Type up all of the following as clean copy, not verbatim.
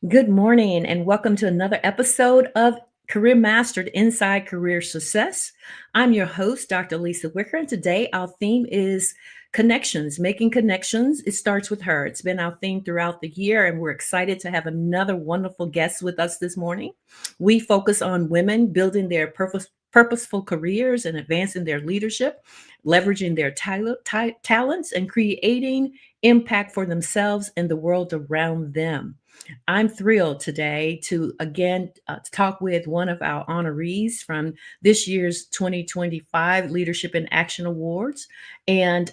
Good morning, and welcome to another episode of Career Mastered Inside Career Success. I'm your host, Dr. Lisa Wicker, and today our theme is connections, making connections. It starts with her. It's been our theme throughout the year, and we're excited to have another wonderful guest with us this morning. We focus on women building their purposeful careers and advancing their leadership, leveraging their talents, and creating impact for themselves and the world around them. I'm thrilled today to again talk with one of our honorees from this year's 2025 Leadership in Action Awards. And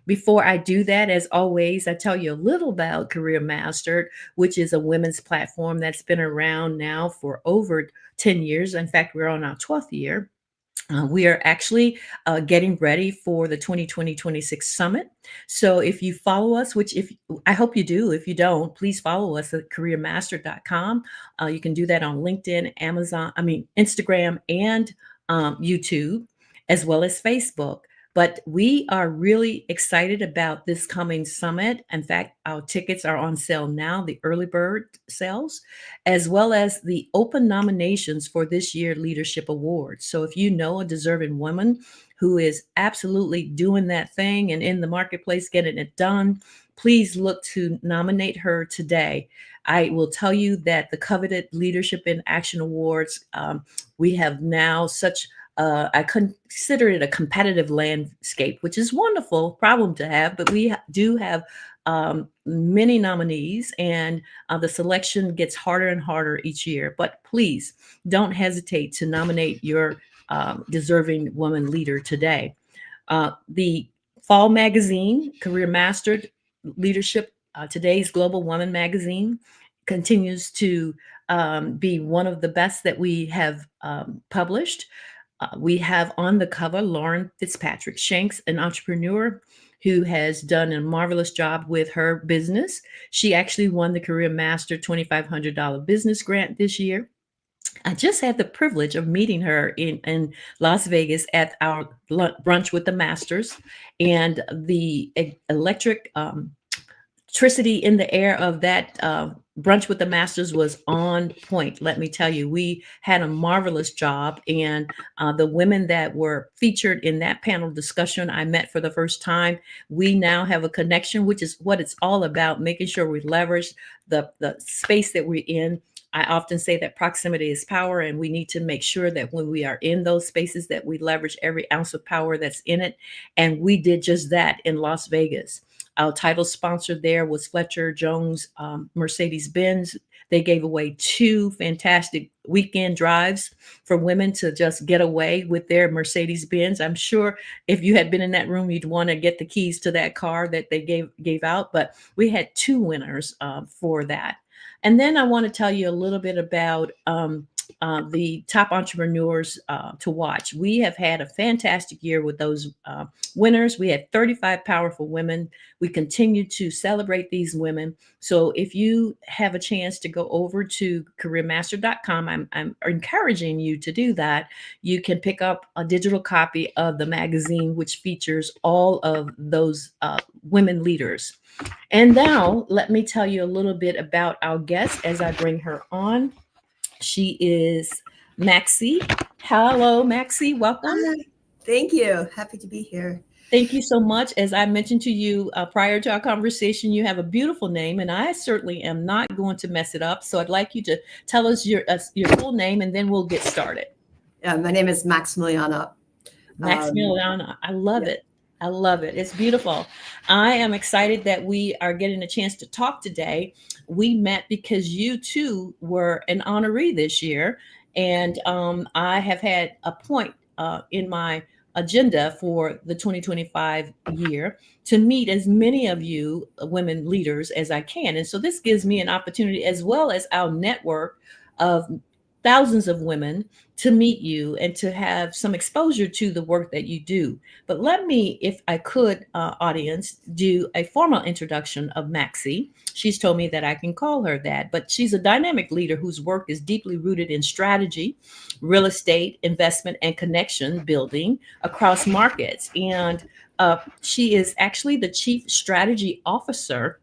before I do that, as always, I tell you a little about Career Mastered, which is a women's platform that's been around now for over 10 years. In fact, we're on our 12th year. We are actually getting ready for the 2026 summit. So if you follow us, which if I hope you do, if you don't, please follow us at careermaster.com. You can do that on LinkedIn, Instagram, and YouTube, as well as Facebook. But we are really excited about this coming summit. In fact, our tickets are on sale now, the early bird sales, as well as the open nominations for this year Leadership Awards. So if you know a deserving woman who is absolutely doing that thing and in the marketplace getting it done, please look to nominate her today. I will tell you that the coveted Leadership in Action Awards, we have now such I consider it a competitive landscape, which is wonderful problem to have, but we do have many nominees, and the selection gets harder and harder each year. But please don't hesitate to nominate your deserving woman leader today. The fall magazine, Career Mastered Leadership, today's Global Woman magazine, continues to be one of the best that we have published. We have on the cover Lauren Fitzpatrick Shanks, an entrepreneur who has done a marvelous job with her business. She actually won the Career Master $2,500 business grant this year. I just had the privilege of meeting her in Las Vegas at our brunch with the Masters, and the electric electricity in the air of that brunch with the Masters was on point. Let me tell you, we had a marvelous job. And the women that were featured in that panel discussion, I met for the first time. We now have a connection, which is what it's all about, making sure we leverage the space that we're in. I often say that proximity is power, and we need to make sure that when we are in those spaces that we leverage every ounce of power that's in it. And we did just that in Las Vegas. Our title sponsor there was Fletcher Jones Mercedes-Benz. They gave away two fantastic weekend drives for women to just get away with their Mercedes-Benz. I'm sure if you had been in that room, you'd want to get the keys to that car that they gave out. But we had two winners for that. And then I want to tell you a little bit about the top entrepreneurs to watch. We have had a fantastic year with those winners. We had 35 powerful women. We continue to celebrate these women. So if you have a chance to go over to careermaster.com, I'm encouraging you to do that. You can pick up a digital copy of the magazine, which features all of those women leaders. And now let me tell you a little bit about our guest as I bring her on. She is Maxie. Hello, Maxie. Welcome. Hi. Thank you. Happy to be here. Thank you so much. As I mentioned to you prior to our conversation, you have a beautiful name, and I certainly am not going to mess it up. So I'd like you to tell us your full name, and then we'll get started. Yeah, my name is Maximiliana. Maximiliana, I love Yeah. it. I love it. It's beautiful. I am excited that we are getting a chance to talk today. We met because you too were an honoree this year, and I have had a point in my agenda for the 2025 year to meet as many of you women leaders as I can. And so this gives me an opportunity, as well as our network of thousands of women, to meet you and to have some exposure to the work that you do. But let me, if I could, audience, do a formal introduction of Maxie. She's told me that I can call her that, but she's a dynamic leader whose work is deeply rooted in strategy, real estate, investment, and connection building across markets. And she is actually the Chief Strategy Officer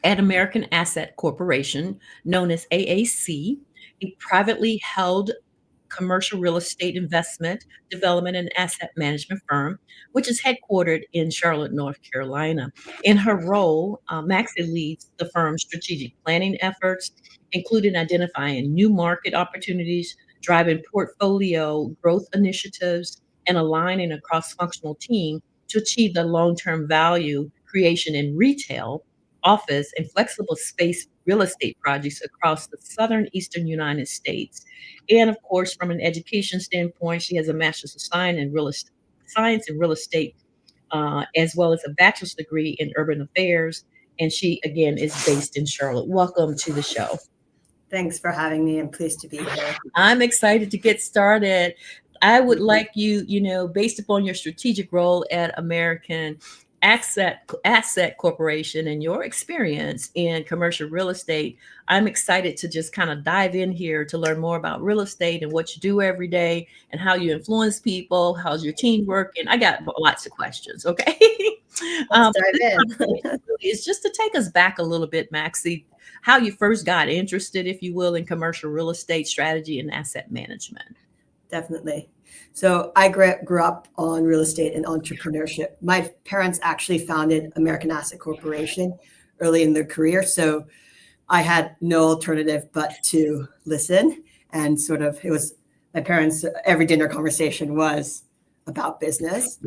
at American Asset Corporation, known as AAC, a privately held commercial real estate investment, development, and asset management firm, which is headquartered in Charlotte, North Carolina. In her role, Maxie leads the firm's strategic planning efforts, including identifying new market opportunities, driving portfolio growth initiatives, and aligning a cross functional team to achieve the long term value creation in retail, office, and flexible space real estate projects across the southern eastern United States. And of course, from an education standpoint, she has a master's of science in real estate, as well as a bachelor's degree in urban affairs. And she, again, is based in Charlotte. Welcome to the show. Thanks for having me. I'm pleased to be here. I'm excited to get started. I would like you, based upon your strategic role at American Asset Corporation and your experience in commercial real estate, I'm excited to just kind of dive in here to learn more about real estate and what you do every day and how you influence people. How's your team working? I got lots of questions. Okay. Let's dive in. It's just to take us back a little bit, Maxie, how you first got interested, if you will, in commercial real estate strategy and asset management. Definitely. So I grew up on real estate and entrepreneurship. My parents actually founded American Asset Corporation early in their career. So I had no alternative but to listen. And sort of, it was my parents' every dinner conversation was about business.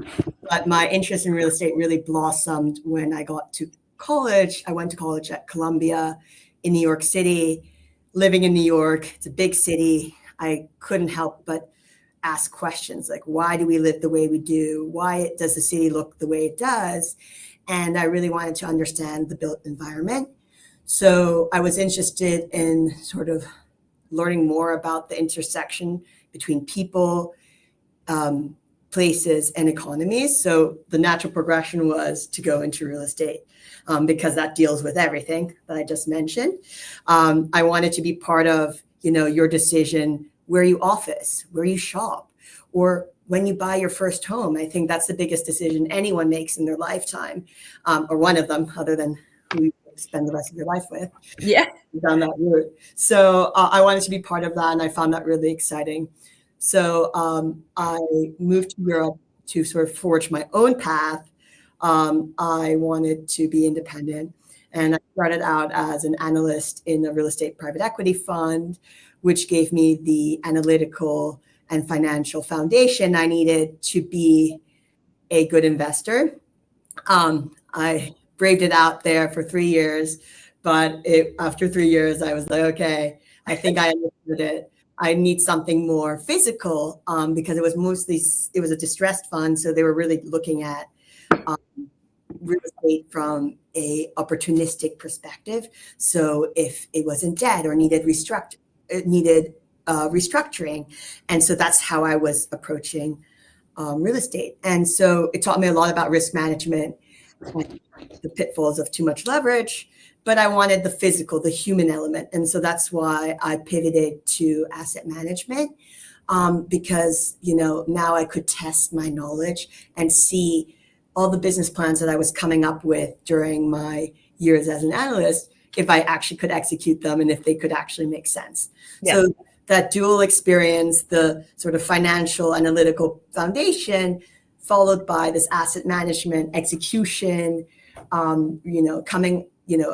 But my interest in real estate really blossomed when I got to college. I went to college at Columbia in New York City. Living in New York, it's a big city. I couldn't help but ask questions like, why do we live the way we do? Why does the city look the way it does? And I really wanted to understand the built environment. So I was interested in sort of learning more about the intersection between people, places, and economies. So the natural progression was to go into real estate because that deals with everything that I just mentioned. I wanted to be part of, your decision where you office, where you shop, or when you buy your first home. I think that's the biggest decision anyone makes in their lifetime, or one of them, other than who you spend the rest of your life with. Yeah. Down that route. So I wanted to be part of that, and I found that really exciting. So I moved to Europe to sort of forge my own path. I wanted to be independent, and I started out as an analyst in a real estate private equity fund, which gave me the analytical and financial foundation I needed to be a good investor. I braved it out there for 3 years, but after 3 years, I was like, okay, I think I understood it. I need something more physical because it was a distressed fund. So they were really looking at real estate from a opportunistic perspective. So if it was in debt or needed restructuring. And so that's how I was approaching real estate. And so it taught me a lot about risk management, the pitfalls of too much leverage, but I wanted the physical, the human element. And so that's why I pivoted to asset management because, now I could test my knowledge and see all the business plans that I was coming up with during my years as an analyst, if I actually could execute them and if they could actually make sense. Yeah. So that dual experience, the sort of financial analytical foundation, followed by this asset management execution,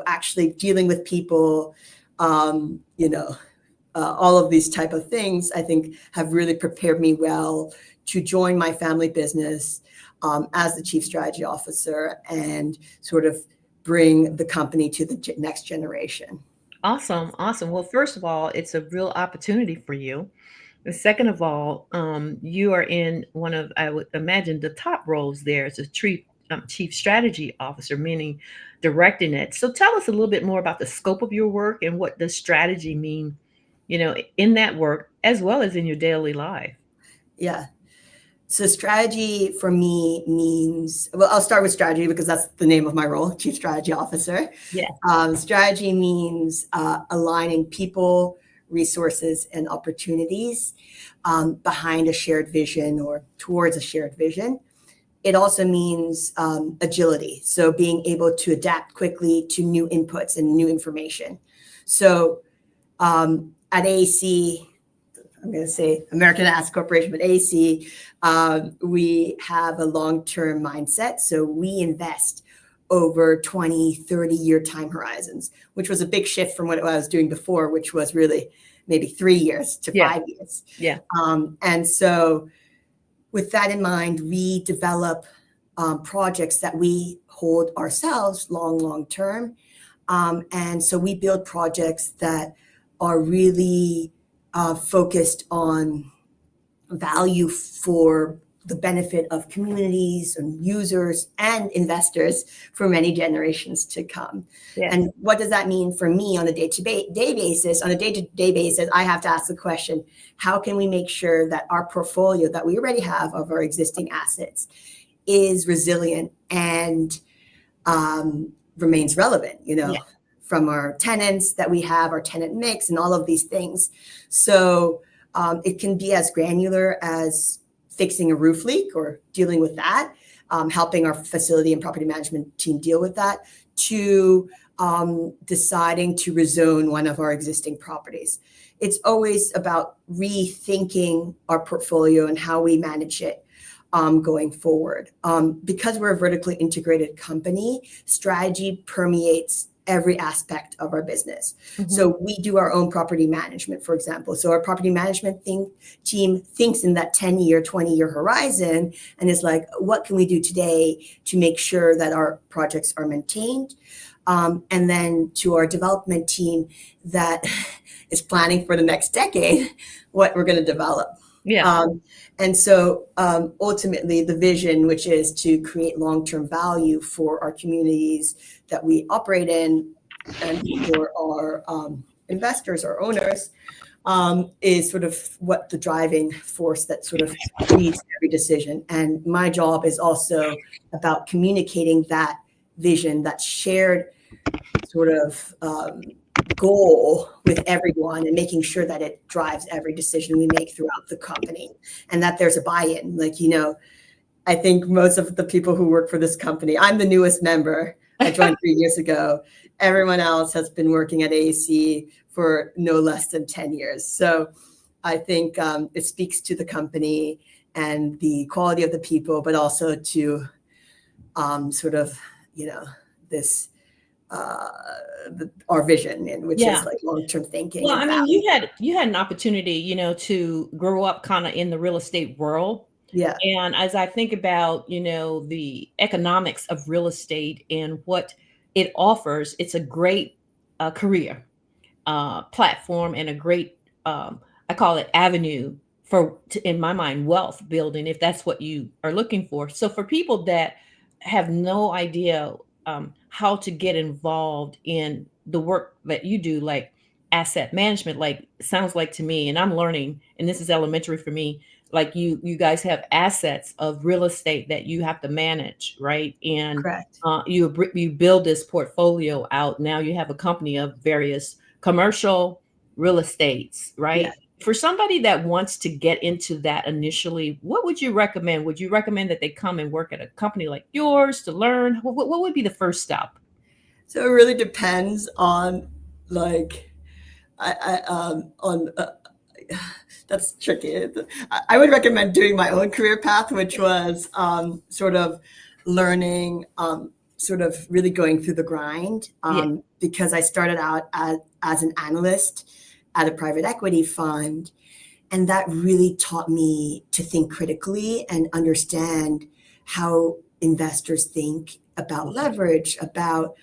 actually dealing with people, all of these type of things, I think have really prepared me well to join my family business as the chief strategy officer and sort of bring the company to the next generation. Awesome. Awesome. Well, first of all, it's a real opportunity for you. And second of all, you are in one of, I would imagine, the top roles there as a chief strategy officer, meaning directing it. So tell us a little bit more about the scope of your work and what does strategy mean, in that work as well as in your daily life. Yeah. So strategy for me means, well, I'll start with strategy because that's the name of my role, chief strategy officer. Yeah. Strategy means aligning people, resources, and opportunities behind a shared vision or towards a shared vision. it also means agility. So being able to adapt quickly to new inputs and new information. So at AAC, I'm going to say American Asset Corporation, but AAC, we have a long-term mindset. So we invest over 20, 30-year time horizons, which was a big shift from what I was doing before, which was really maybe 3 years to 5 years. Yeah. And so with that in mind, we develop projects that we hold ourselves long term. And so we build projects that are really focused on value for the benefit of communities and users and investors for many generations to come. Yeah. And what does that mean for me on a day-to-day basis? On a day-to-day basis, I have to ask the question, how can we make sure that our portfolio that we already have of our existing assets is resilient and remains relevant, from our tenants that we have, our tenant mix, and all of these things. So it can be as granular as fixing a roof leak or dealing with that, helping our facility and property management team deal with that, to deciding to rezone one of our existing properties. It's always about rethinking our portfolio and how we manage it going forward. Because we're a vertically integrated company, strategy permeates every aspect of our business. Mm-hmm. So we do our own property management, for example. So our property management team thinks in that 10-year, 20-year horizon and is like, what can we do today to make sure that our projects are maintained? And then to our development team that is planning for the next decade, what we're going to develop. Yeah. And so ultimately the vision, which is to create long-term value for our communities that we operate in and for our investors or owners, is sort of what the driving force that sort of leads every decision. And my job is also about communicating that vision, that shared sort of goal with everyone and making sure that it drives every decision we make throughout the company and that there's a buy-in. I think most of the people who work for this company, I'm the newest member. I joined 3 years ago. Everyone else has been working at AAC for no less than 10 years. So I think it speaks to the company and the quality of the people, but also to this our vision, which is like long-term thinking. Well, I mean, you had an opportunity, to grow up kind of in the real estate world. Yeah. And as I think about, the economics of real estate and what it offers, it's a great career platform and a great, I call it avenue in my mind, wealth building, if that's what you are looking for. So for people that have no idea how to get involved in the work that you do, like asset management, like sounds like to me, and I'm learning, and this is elementary for me, like you guys have assets of real estate that you have to manage, right? And correct. You build this portfolio out. Now you have a company of various commercial real estates, right? Yeah. For somebody that wants to get into that initially, what would you recommend? Would you recommend that they come and work at a company like yours to learn? What would be the first step? So it really depends on that's tricky. I would recommend doing my own career path, which was sort of learning, sort of really going through the grind, because I started out as an analyst at a private equity fund. And that really taught me to think critically and understand how investors think about leverage, about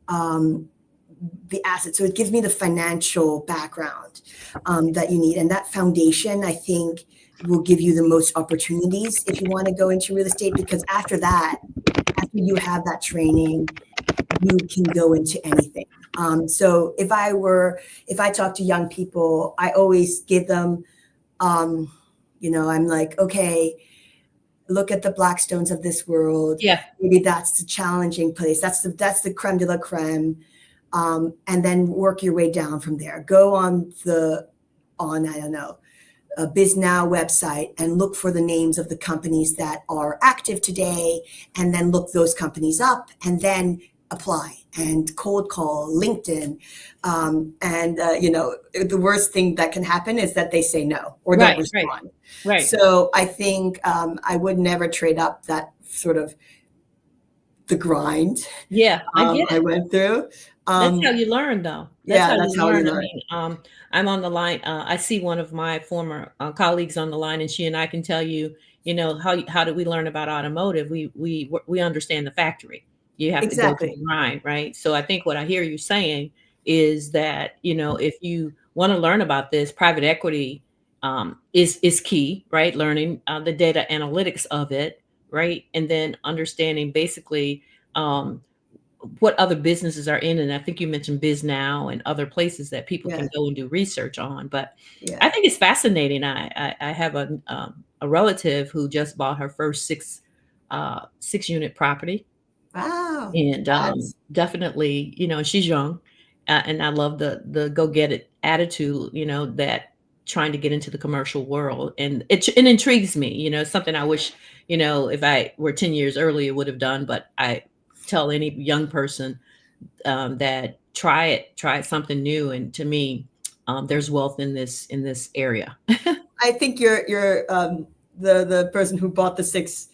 the assets. So it gives me the financial background that you need. And that foundation, I think, will give you the most opportunities if you want to go into real estate, because after that, after you have that training, you can go into anything. So if I talk to young people, I always give them, I'm like, okay, look at the Blackstones of this world. Yeah. Maybe that's the challenging place. That's the creme de la creme. And then work your way down from there. Go on I don't know, a BizNow website and look for the names of the companies that are active today, and then look those companies up and then apply and cold call LinkedIn. The worst thing that can happen is that they say no or don't respond. Right. So I think I would never trade up that sort of the grind. Yeah, I get I it. went through. That's how you learn, though. That's Yeah, how that's you how you learn. I learn. mean, I'm on the line. I see one of my former colleagues on the line, and she and I can tell you, how did we learn about automotive? We understand the factory. You have to go through Exactly. the grind, right? So I think what I hear you saying is that if you want to learn about this, private equity is key, right? Learning the data analytics of it, right, and then understanding basically. What other businesses are in, and I think you mentioned BizNow and other places that people Yeah. can go and do research on. But Yeah. I think it's fascinating. I have a relative who just bought her first six unit property, Wow. and That's definitely, she's young, and I love the go get it attitude. That trying to get into the commercial world, and it intrigues me. It's something I wish if I were 10 years earlier would have done. But I tell any young person that try something new, and to me, there's wealth in this area. I think you're the person who bought the six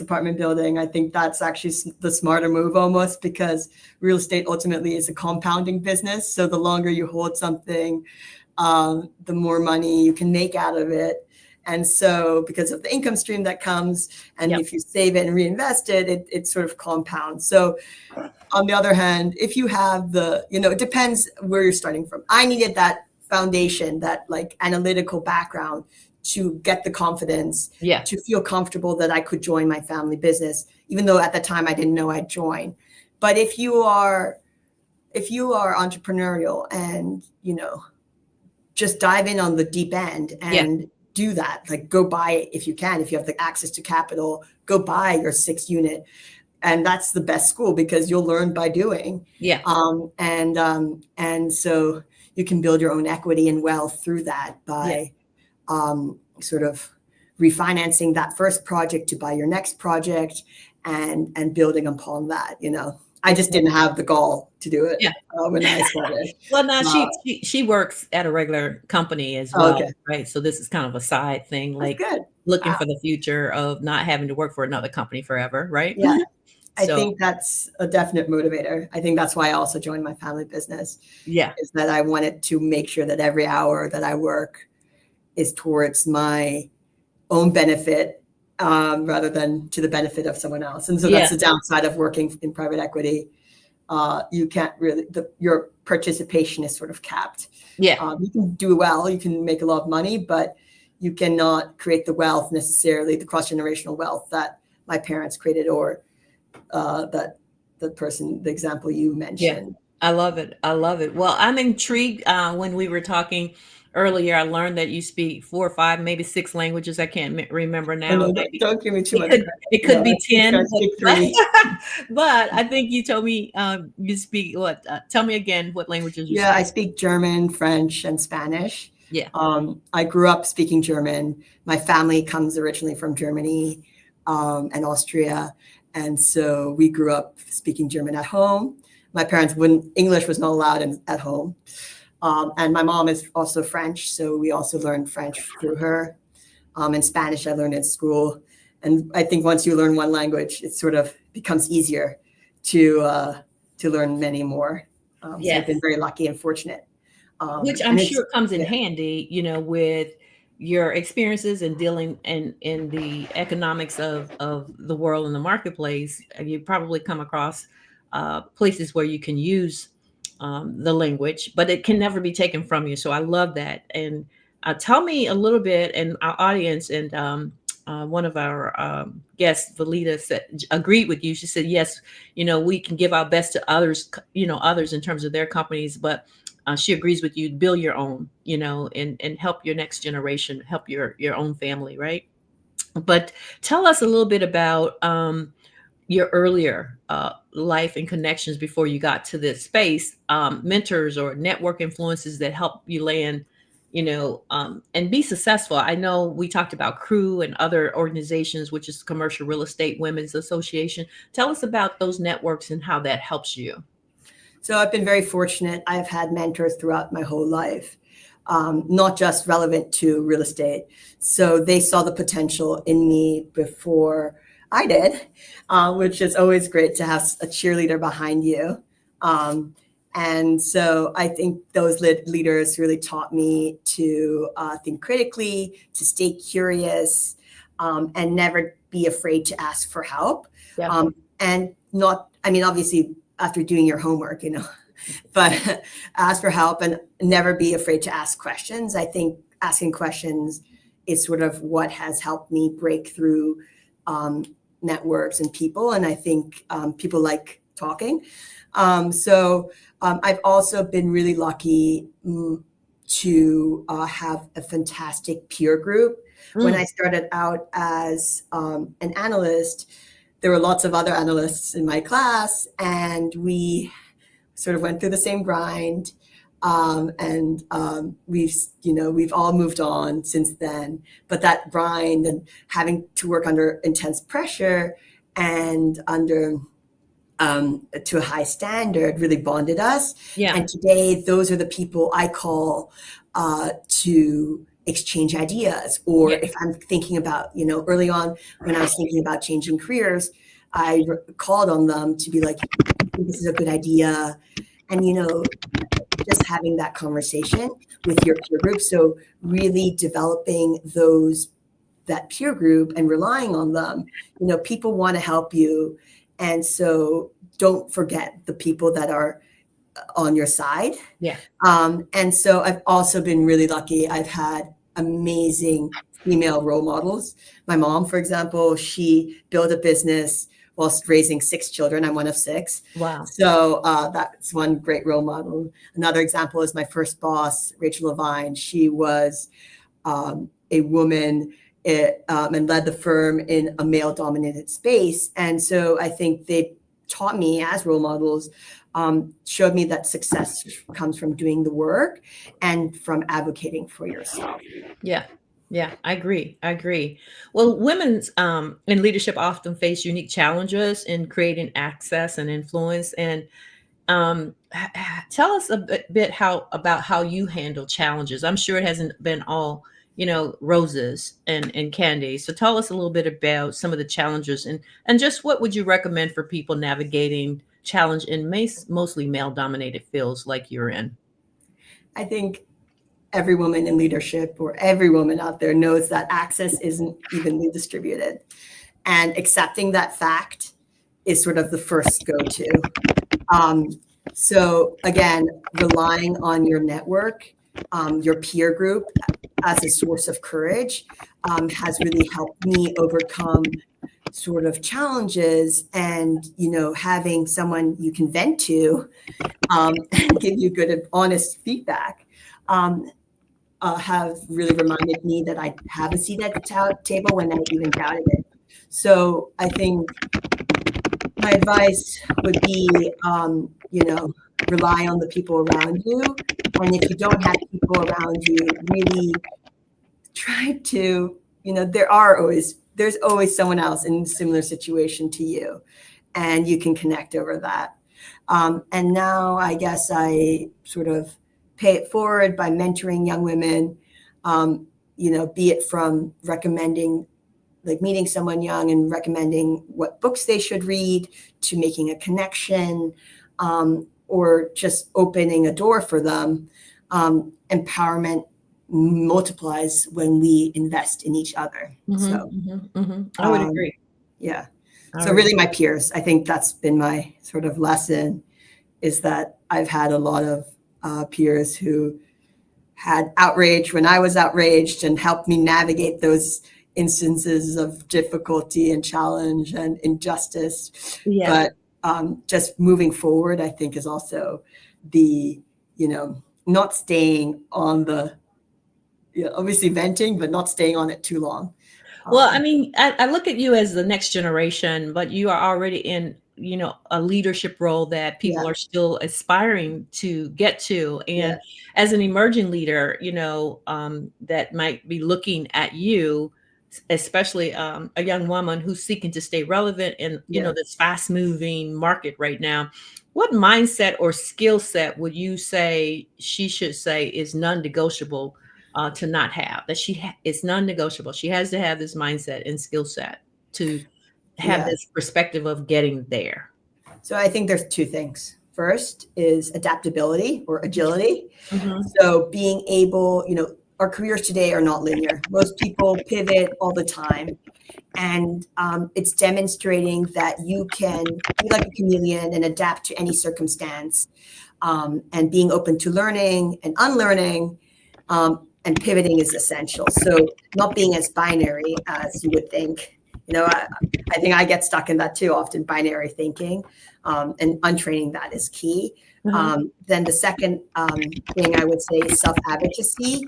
apartment building. I think that's actually the smarter move almost, because real estate ultimately is a compounding business. So the longer you hold something, the more money you can make out of it. And so because of the income stream that comes, and Yep. if you save it and reinvest it sort of compounds. So on the other hand, if you have it depends where you're starting from. I needed that foundation, that like analytical background to get the confidence, Yeah. to feel comfortable that I could join my family business, even though at the time I didn't know I'd join. But if you are entrepreneurial and, just dive in on the deep end Yeah. and do that, like go buy it if you can, if you have the access to capital, go buy your 6 unit. And that's the best school, because you'll learn by doing. Yeah. And so you can build your own equity and wealth through that by sort of refinancing that first project to buy your next project, and building upon that. I just didn't have the gall to do it Yeah. when I started. Well, now she works at a regular company as well, Okay, right? So this is kind of a side thing, that's like good. looking Wow. for the future of not having to work for another company forever, right? Yeah. I So think that's a definite motivator. I think that's why I also joined my family business, yeah, is that I wanted to make sure that every hour that I work is towards my own benefit, rather than to the benefit of someone else. And so yeah, that's the downside of working in private equity. You can't really, your participation is sort of capped. yeah. You can do well, you can make a lot of money, but you cannot create the wealth necessarily, the cross-generational wealth that my parents created, or that the example you Yeah, mentioned. I love it. I love it. Well, I'm intrigued. When we were talking earlier, I learned that you speak 4 or 5, maybe 6 languages. I can't remember Oh now. no, Maybe don't give me too it much could credit. it No, could be I 10, speak but 3. but I think you told me you speak what? Tell me again what languages you Yeah, I speak. speak German, French, and Spanish. Yeah. I grew up speaking German. My family comes originally from Germany, and Austria. And so we grew up speaking German at home. My parents wouldn't, English was not allowed at home. And my mom is also French, so we also learned French through her. And Spanish I learned in school. And I think once you learn one language, it sort of becomes easier to learn many more. So I've been Yes. very lucky and fortunate. Which I'm And it's sure comes in yeah, handy, with your experiences in dealing in the economics of the world and the marketplace. You probably come across places where you can use the language, but it can never be taken from you. So I love that. And tell me a little bit, and our audience, and one of our guests, Valita, agreed with you. She said, yes, we can give our best to others, others in terms of their companies, but she agrees with you. Build your own, and help your next generation, help your own family, right? But tell us a little bit about your earlier life and connections before you got to this space, mentors or network influences that help you land and be successful. I know we talked about Crew and other organizations, which is Commercial Real Estate Women's Association. Tell us about those networks and how that helps you. So I've been very fortunate. I've had mentors throughout my whole life, not just relevant to real estate. So they saw the potential in me before I did, which is always great to have a cheerleader behind you. And so I think those leaders really taught me to think critically, to stay curious, and never be afraid to ask for help. Yeah. And not, I mean, obviously, after doing your homework, but ask for help and never be afraid to ask questions. I think asking questions is sort of what has helped me break through networks and people. And I think people like talking. So I've also been really lucky to have a fantastic peer group. When I started out as an analyst, there were lots of other analysts in my class, and we sort of went through the same grind. We've all moved on since then. But that grind and having to work under intense pressure and under to a high standard really bonded us. Yeah. And today, those are the people I call to exchange ideas. Or if I'm thinking about, early on when I was thinking about changing careers, I called on them to be like, I think this is a good idea. And, just having that conversation with your peer group. So really developing that peer group and relying on them. People want to help you. And so don't forget the people that are on your side. Yeah. And so I've also been really lucky. I've had amazing female role models. My mom, for example, she built a business whilst raising 6 children. I'm one of 6. Wow. So that's one great role model. Another example is my first boss, Rachel Levine. She was a woman and led the firm in a male-dominated space. And so I think they taught me as role models, showed me that success comes from doing the work and from advocating for yourself. Yeah, I agree. Well, women's in leadership often face unique challenges in creating access and influence. And tell us a bit about how you handle challenges. I'm sure it hasn't been all roses and candy. So tell us a little bit about some of the challenges and just what would you recommend for people navigating challenge in mostly male-dominated fields like you're in? I think every woman in leadership or every woman out there knows that access isn't evenly distributed. And accepting that fact is sort of the first go-to. So again, relying on your network, your peer group as a source of courage has really helped me overcome sort of challenges, and having someone you can vent to and give you good and honest feedback have really reminded me that I have a seat at the table when I even doubted it. So I think my advice would be, rely on the people around you. And if you don't have people around you, really try to, there's always someone else in a similar situation to you, and you can connect over that. And now I guess I sort of pay it forward by mentoring young women, be it from recommending, like meeting someone young and recommending what books they should read, to making a connection, or just opening a door for them. Empowerment multiplies when we invest in each other. I would agree. Yeah. So really my peers, I think that's been my sort of lesson, is that I've had a lot of peers who had outrage when I was outraged and helped me navigate those instances of difficulty and challenge and injustice. Yeah. But just moving forward, I think, is also the, not staying on the, obviously venting, but not staying on it too long. Well, I mean, I look at you as the next generation, but you are already in a leadership role that people Yeah. are still aspiring to get to. Yeah. And as an emerging leader, that might be looking at you, especially a young woman who's seeking to stay relevant in, Yeah. this fast moving market right now, what mindset or skill set would you say she should say is non-negotiable to not have? That it's non-negotiable. She has to have this mindset and skill set to have Yeah. this perspective of getting there. So I think there's two things. First is adaptability or agility. Mhm. So being able, our careers today are not linear. Most people pivot all the time. And it's demonstrating that you can be like a chameleon and adapt to any circumstance, and being open to learning and unlearning, and pivoting is essential. So not being as binary as you would think. I think I get stuck in that too often, binary thinking, and untraining that is key. Mhm. Then the second thing I would say is self-advocacy.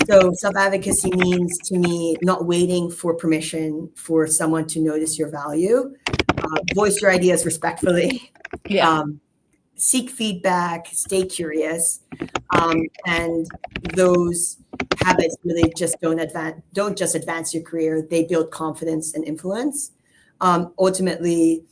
So self-advocacy means to me not waiting for permission for someone to notice your value. Voice your ideas respectfully. Yeah. Seek feedback. Stay curious. And those habits really just don't just advance your career. They build confidence and influence. Ultimately,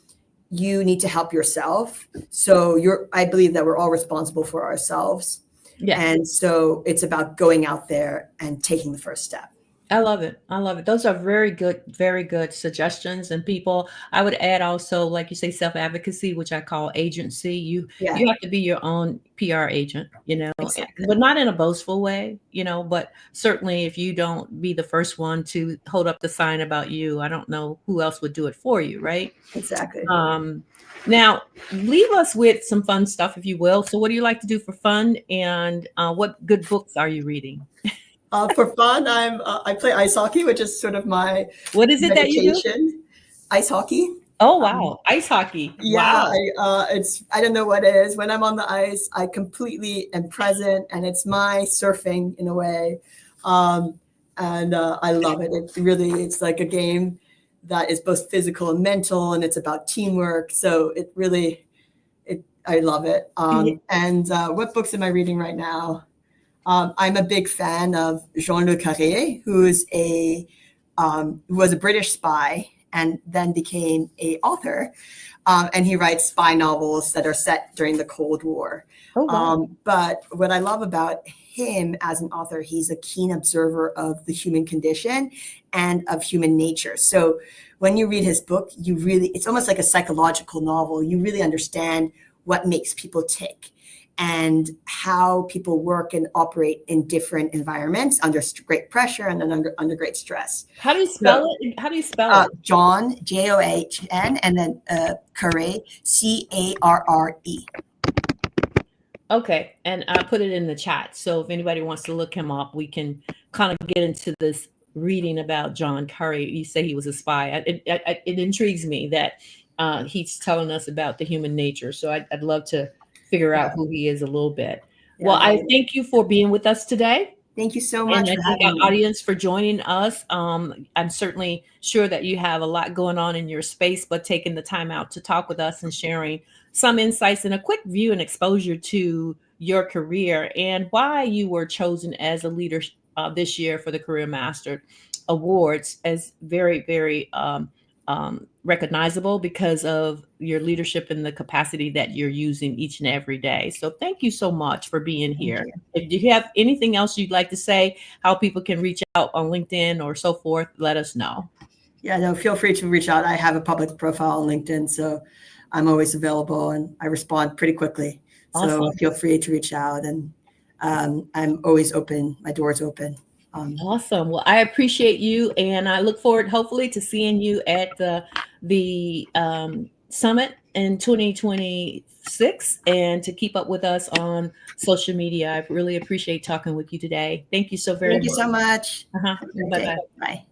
you need to help yourself. So I believe that we're all responsible for ourselves. Yes. And so it's about going out there and taking the first step. I love it. I love it. Those are very good suggestions. And people, I would add also, like you say, self-advocacy, which I call agency. You Yeah, you have to be your own PR agent, exactly. but not in a boastful way, but certainly if you don't be the first one to hold up the sign about you, I don't know who else would do it for you, right? Exactly. Now leave us with some fun stuff, if you will. So what do you like to do for fun? And what good books are you reading? For fun, I play ice hockey, which is sort of my What is it that you do? meditation. Ice hockey. Oh, wow. Ice hockey. Yeah, Wow. I don't know what it is. When I'm on the ice, I completely am present, and it's my surfing in a way. Um, and I love it. It's like a game that is both physical and mental, and it's about teamwork. So I love it. Yeah. And what books am I reading right now? I'm a big fan of Jean Le Carré, who was a British spy and then became a author. And he writes spy novels that are set during the Cold War. Oh, wow. But what I love about him as an author, he's a keen observer of the human condition and of human nature. So when you read his book, it's almost like a psychological novel. You really understand what makes people tick and how people work and operate in different environments under great pressure and then under great stress. How do you So spell it? How do you spell it? John, John, and then Carre, Carre. Okay. And I put it in the chat. So if anybody wants to look him up, we can kind of get into this reading about John Curry. You say he was a spy. It intrigues me that he's telling us about the human nature. So I'd love to figure out Yeah. who he is a little bit. Yeah, Well, I thank you for being with us today. Thank you so And much I for thank having our me. audience for joining us. I'm certainly sure that you have a lot going on in your space, but taking the time out to talk with us and sharing some insights and a quick view and exposure to your career and why you were chosen as a leader this year for the Career Master Awards as very recognizable because of your leadership and the capacity that you're using each and every day. So thank you so much for being Thank here. you. If you have anything else you'd like to say, how people can reach out on LinkedIn or so forth, let us know. Yeah, no, feel free to reach out. I have a public profile on LinkedIn, so I'm always available and I respond pretty quickly. So Awesome. feel free to reach out, and I'm always open. My door's open. Awesome. Well, I appreciate you, and I look forward, hopefully, to seeing you at the summit in 2026, and to keep up with us on social media. I really appreciate talking with you today. Thank you so very Thank you much. so much. Uh-huh. Have a great day. Bye-bye. Bye.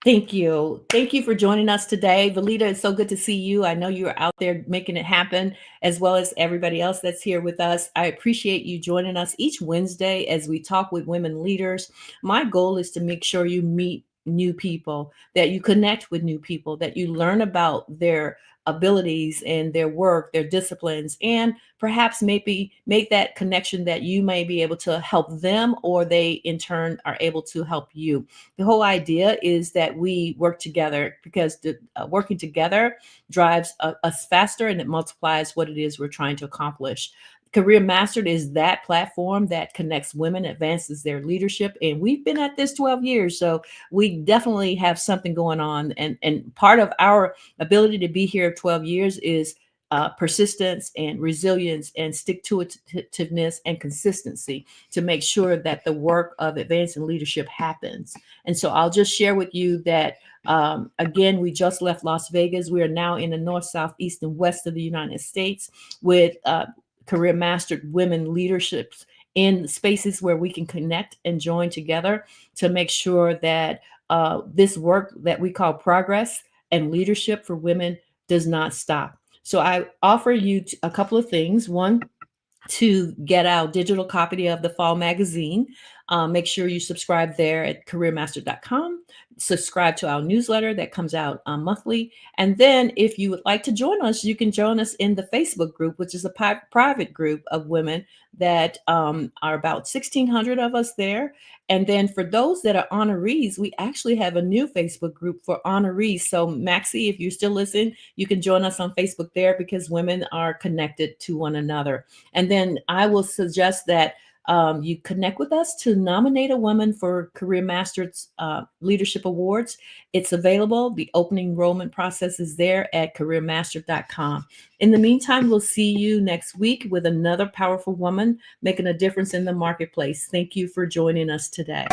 Thank you. Thank you for joining us today. Valita, it's so good to see you. I know you're out there making it happen, as well as everybody else that's here with us. I appreciate you joining us each Wednesday as we talk with women leaders. My goal is to make sure you meet new people, that you connect with new people, that you learn about their abilities and their work, their disciplines, and perhaps maybe make that connection that you may be able to help them or they in turn are able to help you. The whole idea is that we work together because working together drives us faster and it multiplies what it is we're trying to accomplish. Career Mastered is that platform that connects women, advances their leadership. And we've been at this 12 years. So we definitely have something going on. And part of our ability to be here 12 years is persistence and resilience and stick-to-itiveness and consistency to make sure that the work of advancing leadership happens. And so I'll just share with you that again, we just left Las Vegas. We are now in the north, south, east, and west of the United States with Career Mastered women leaderships in spaces where we can connect and join together to make sure that this work that we call progress and leadership for women does not stop. So I offer you a couple of things. One, to get our digital copy of the fall magazine. Make sure you subscribe there at careermaster.com. Subscribe to our newsletter that comes out monthly. And then if you would like to join us, you can join us in the Facebook group, which is a private group of women that are about 1,600 of us there. And then for those that are honorees, we actually have a new Facebook group for honorees. So Maxie, if you're still listening, you can join us on Facebook there because women are connected to one another. And then I will suggest that you connect with us to nominate a woman for Career Master's Leadership Awards. It's available. The opening enrollment process is there at careermaster.com. In the meantime, we'll see you next week with another powerful woman making a difference in the marketplace. Thank you for joining us today.